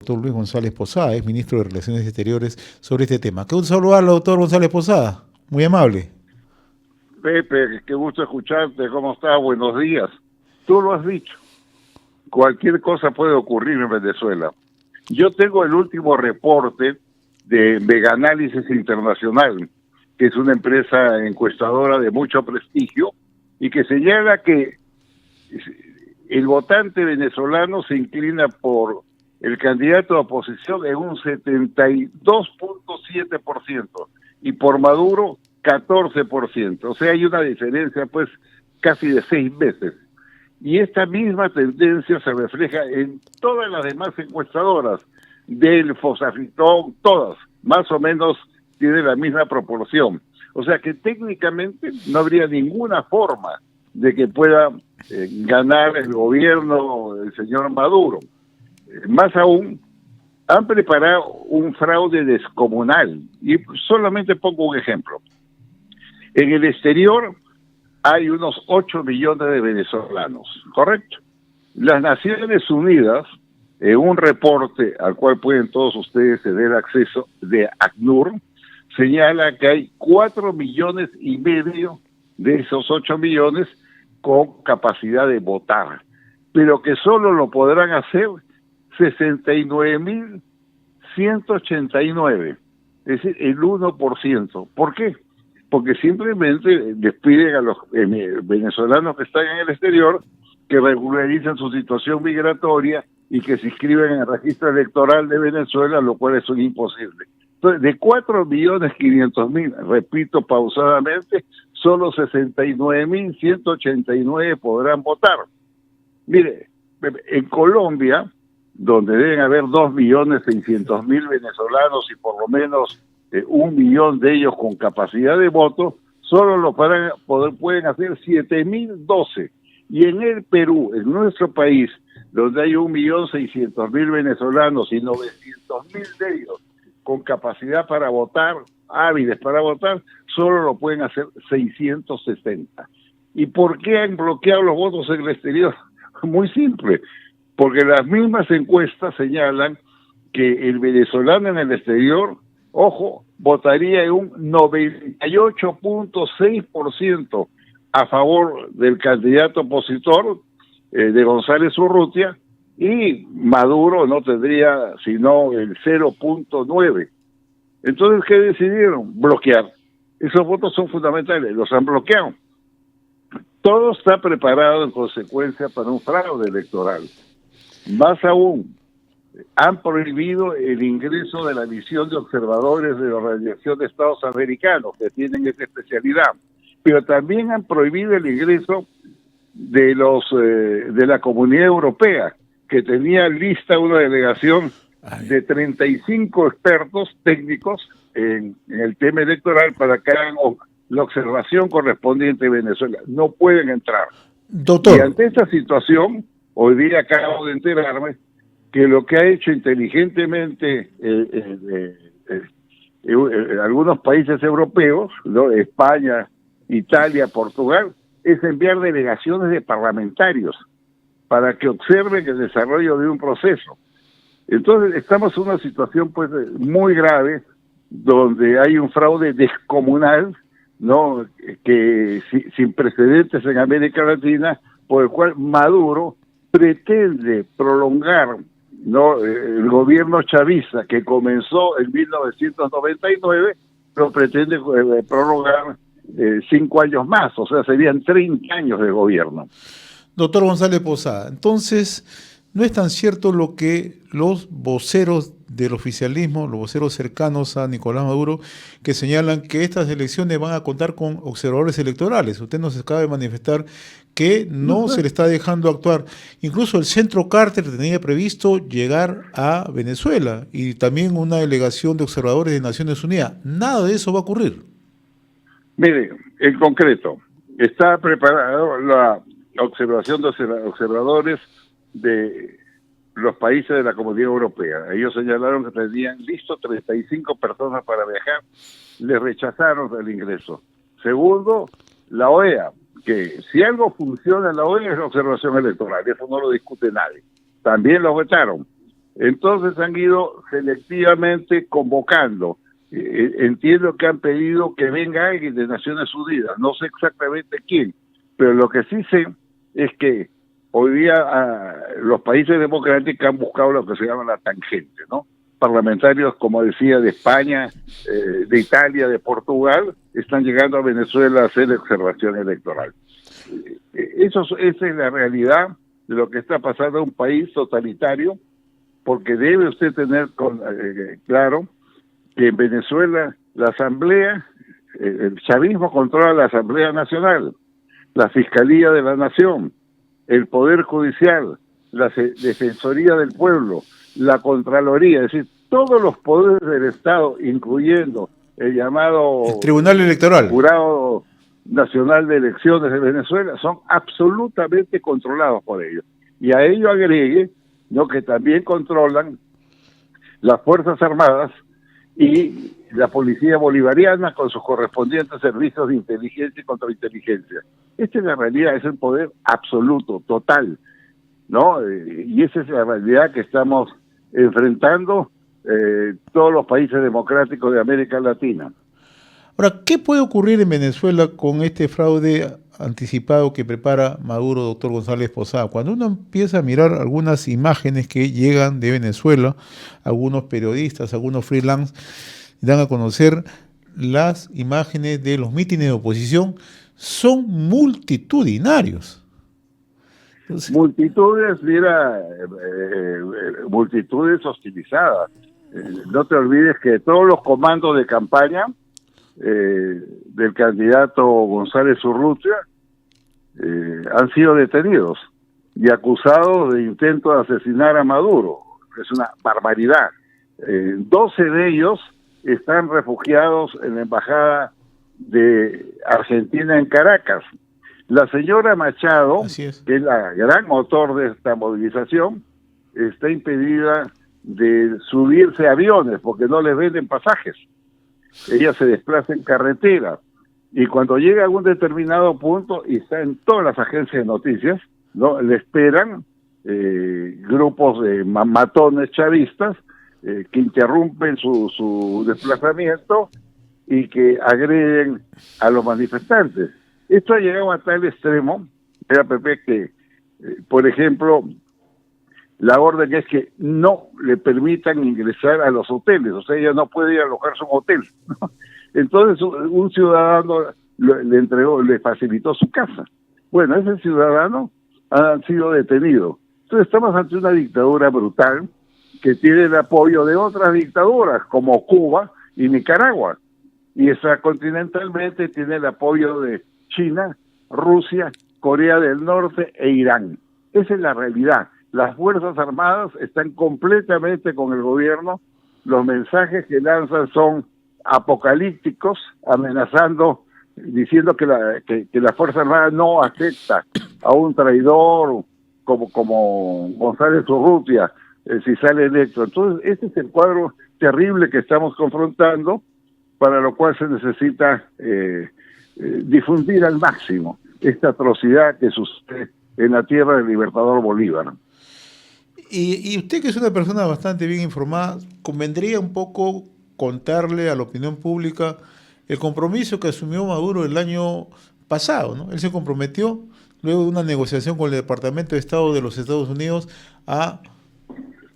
doctor Luis González Posada, es ministro de Relaciones Exteriores, sobre este tema. Qué gusto saludarlo, doctor González Posada. Muy amable. Pepe, qué gusto escucharte. ¿Cómo estás? Buenos días. Tú lo has dicho. Cualquier cosa puede ocurrir en Venezuela. Yo tengo el último reporte de Veganálisis Internacional, que es una empresa encuestadora de mucho prestigio y que señala que el votante venezolano se inclina por el candidato de oposición en un 72.7% y por Maduro 14%. O sea, hay una diferencia pues casi de 6 veces. Y esta misma tendencia se refleja en todas las demás encuestadoras del Fosafitón, todas, más o menos tiene la misma proporción. O sea que técnicamente no habría ninguna forma de que pueda ganar el gobierno del señor Maduro. Más aún, han preparado un fraude descomunal. Y solamente pongo un ejemplo. En el exterior hay unos 8 millones de venezolanos, ¿correcto? Las Naciones Unidas, en un reporte al cual pueden todos ustedes tener acceso de ACNUR, señala que hay 4 millones y medio de esos 8 millones con capacidad de votar, pero que solo lo podrán hacer 69.189, es decir, el 1%. ¿Por qué? Porque simplemente les piden a los venezolanos que están en el exterior que regularicen su situación migratoria y que se inscriben en el registro electoral de Venezuela, lo cual es un imposible. Entonces, de 4.500.000, repito pausadamente, solo 69.189 podrán votar. Mire, en Colombia, donde deben haber 2.600.000 venezolanos y por lo menos 1 millón de ellos con capacidad de voto, solo lo pueden hacer 7.012. Y en el Perú, en nuestro país, donde hay 1.600.000 venezolanos y 900.000 de ellos con capacidad para votar, hábiles para votar, solo lo pueden hacer 660. ¿Y por qué han bloqueado los votos en el exterior? Muy simple, porque las mismas encuestas señalan que el venezolano en el exterior, ojo, votaría en un 98.6% a favor del candidato opositor de González Urrutia, y Maduro no tendría sino el 0.9%. Entonces, ¿qué decidieron? Bloquear. Esos votos son fundamentales, los han bloqueado. Todo está preparado en consecuencia para un fraude electoral. Más aún, han prohibido el ingreso de la misión de observadores de la Organización de Estados Americanos, que tienen esa especialidad, pero también han prohibido el ingreso de los de la Comunidad Europea, que tenía lista una delegación de 35 expertos técnicos en el tema electoral para que hagan la observación correspondiente a Venezuela. No pueden entrar. Doctor. Y ante esta situación, hoy día acabo de enterarme que lo que ha hecho inteligentemente algunos países europeos, ¿no? España, Italia, Portugal, es enviar delegaciones de parlamentarios para que observen el desarrollo de un proceso. Entonces estamos en una situación pues muy grave, donde hay un fraude descomunal, ¿no? Que sin precedentes en América Latina, por el cual Maduro pretende prolongar, ¿no? El gobierno chavista que comenzó en 1999 lo pretende prolongar 5 años más, o sea, serían 30 años de gobierno. Doctor González Posada, entonces, ¿no es tan cierto lo que los voceros del oficialismo, los voceros cercanos a Nicolás Maduro, que señalan que estas elecciones van a contar con observadores electorales? Usted nos acaba de manifestar que no se le está dejando actuar. Incluso el Centro Carter tenía previsto llegar a Venezuela y también una delegación de observadores de Naciones Unidas. Nada de eso va a ocurrir. Mire, en concreto, está preparada la observación de observadores de los países de la Comunidad Europea. Ellos señalaron que tenían listo 35 personas para viajar, les rechazaron el ingreso. Segundo, la OEA, que si algo funciona en la OEA es la observación electoral, eso no lo discute nadie. También lo vetaron. Entonces han ido selectivamente convocando. Entiendo que han pedido que venga alguien de Naciones Unidas, no sé exactamente quién, pero lo que sí sé es que hoy día los países democráticos han buscado lo que se llama la tangente, ¿no? Parlamentarios, como decía, de España, de Italia, de Portugal, están llegando a Venezuela a hacer observación electoral. Esa es la realidad de lo que está pasando en un país totalitario, porque debe usted tener claro que en Venezuela la Asamblea, el chavismo controla la Asamblea Nacional, la Fiscalía de la Nación, el Poder Judicial, la Defensoría del Pueblo, la Contraloría, es decir, todos los poderes del Estado, incluyendo el llamado El Tribunal Electoral. Jurado Nacional de Elecciones de Venezuela, son absolutamente controlados por ellos. Y a ello agregue, ¿no?, que también controlan las Fuerzas Armadas y la Policía Bolivariana con sus correspondientes servicios de inteligencia y contrainteligencia. Esta es la realidad, es el poder absoluto, total, ¿no? Y esa es la realidad que estamos enfrentando todos los países democráticos de América Latina. Ahora, ¿qué puede ocurrir en Venezuela con este fraude anticipado que prepara Maduro, doctor González Posada? Cuando uno empieza a mirar algunas imágenes que llegan de Venezuela, algunos periodistas, algunos freelance, dan a conocer las imágenes de los mítines de oposición, son multitudinarios. Entonces, Multitudes, mira, multitudes hostilizadas. No te olvides que todos los comandos de campaña del candidato González Urrutia han sido detenidos y acusados de intento de asesinar a Maduro. Es una barbaridad. 12 de ellos están refugiados en la embajada de Argentina en Caracas. La señora Machado, que es la gran motor de esta movilización, está impedida de subirse a aviones porque no les venden pasajes. Ella se desplaza en carretera y cuando llega a un determinado punto, y está en todas las agencias de noticias, ¿no?, le esperan grupos de matones chavistas que interrumpen su desplazamiento y que agreden a los manifestantes. Esto ha llegado a tal extremo, Pepe, que, por ejemplo, la orden es que no le permitan ingresar a los hoteles, o sea, ella no puede ir a alojarse a un hotel, ¿no? Entonces un ciudadano le facilitó su casa. Bueno, ese ciudadano ha sido detenido. Entonces estamos ante una dictadura brutal que tiene el apoyo de otras dictaduras como Cuba y Nicaragua, y extracontinentalmente tiene el apoyo de China, Rusia, Corea del Norte e Irán. Esa es la realidad. Las Fuerzas Armadas están completamente con el gobierno. Los mensajes que lanzan son apocalípticos, amenazando, diciendo que la Fuerza Armada no acepta a un traidor como González Urrutia si sale electo. Entonces, este es el cuadro terrible que estamos confrontando, para lo cual se necesita difundir al máximo esta atrocidad que sucede en la tierra del Libertador Bolívar. Y usted, que es una persona bastante bien informada, convendría un poco contarle a la opinión pública el compromiso que asumió Maduro el año pasado, ¿no? Él se comprometió, luego de una negociación con el Departamento de Estado de los Estados Unidos, a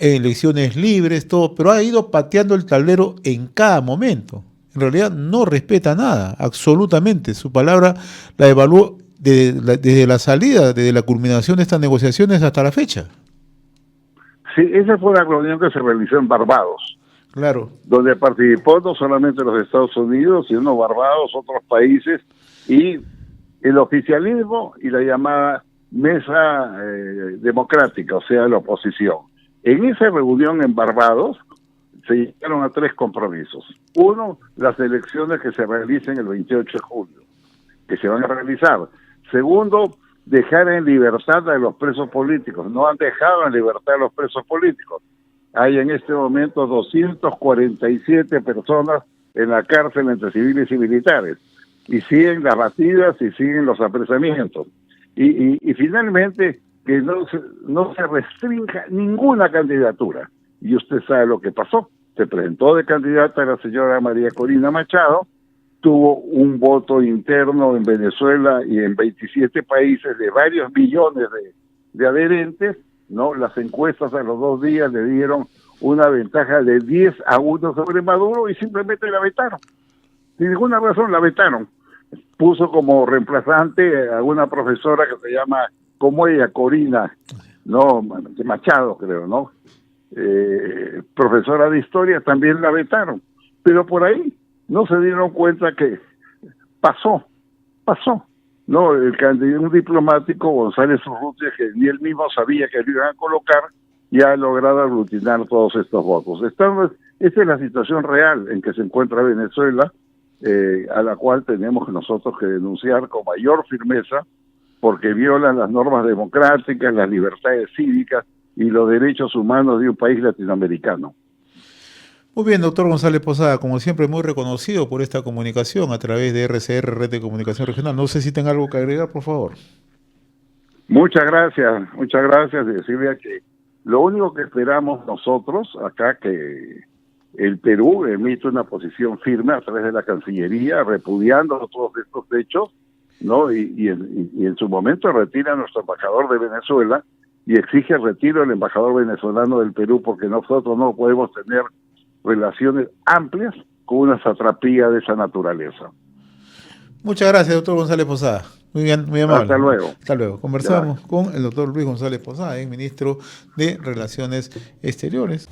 elecciones libres, todo, pero ha ido pateando el tablero en cada momento. En realidad no respeta nada, absolutamente. Su palabra la evaluó desde la salida, desde la culminación de estas negociaciones hasta la fecha. Sí, esa fue la reunión que se realizó en Barbados. Claro. Donde participó no solamente los Estados Unidos, sino Barbados, otros países, y el oficialismo y la llamada mesa democrática, o sea, la oposición. En esa reunión en Barbados se llegaron a 3 compromisos. Uno, las elecciones que se realicen el 28 de julio, que se van a realizar. Segundo, dejar en libertad a los presos políticos. No han dejado en libertad a los presos políticos. Hay en este momento 247 personas en la cárcel entre civiles y militares. Y siguen las batidas y siguen los apresamientos. Y finalmente, que no se restrinja ninguna candidatura. y usted sabe lo que pasó. Se presentó de candidata a la señora María Corina Machado, tuvo un voto interno en Venezuela y en 27 países de varios millones de adherentes, ¿no? Las encuestas a los 2 días le dieron una ventaja de 10-1 sobre Maduro y simplemente la vetaron. Sin ninguna razón la vetaron. Puso como reemplazante a una profesora que se llama, como ella, Corina, no, Machado creo, ¿no? Profesora de historia, también la vetaron. Pero por ahí no se dieron cuenta que pasó. No, el candidato, un diplomático, González Urrutia, que ni él mismo sabía que lo iban a colocar, ya ha logrado aglutinar todos estos votos. Esta es la situación real en que se encuentra Venezuela, a la cual tenemos nosotros que denunciar con mayor firmeza, porque violan las normas democráticas, las libertades cívicas y los derechos humanos de un país latinoamericano. Muy bien, doctor González Posada, como siempre muy reconocido por esta comunicación a través de RCR, Red de Comunicación Regional. No sé si tenga algo que agregar, por favor. Muchas gracias, y decirle que lo único que esperamos nosotros acá, que el Perú emite una posición firme a través de la Cancillería, repudiando todos estos hechos, ¿no? Y en su momento retira a nuestro embajador de Venezuela y exige el retiro del embajador venezolano del Perú, porque nosotros no podemos tener relaciones amplias con una satrapía de esa naturaleza. Muchas gracias, doctor González Posada. Muy bien, muy amable. Hasta luego. Hasta luego. Conversamos con el doctor Luis González Posada, ministro de Relaciones Exteriores.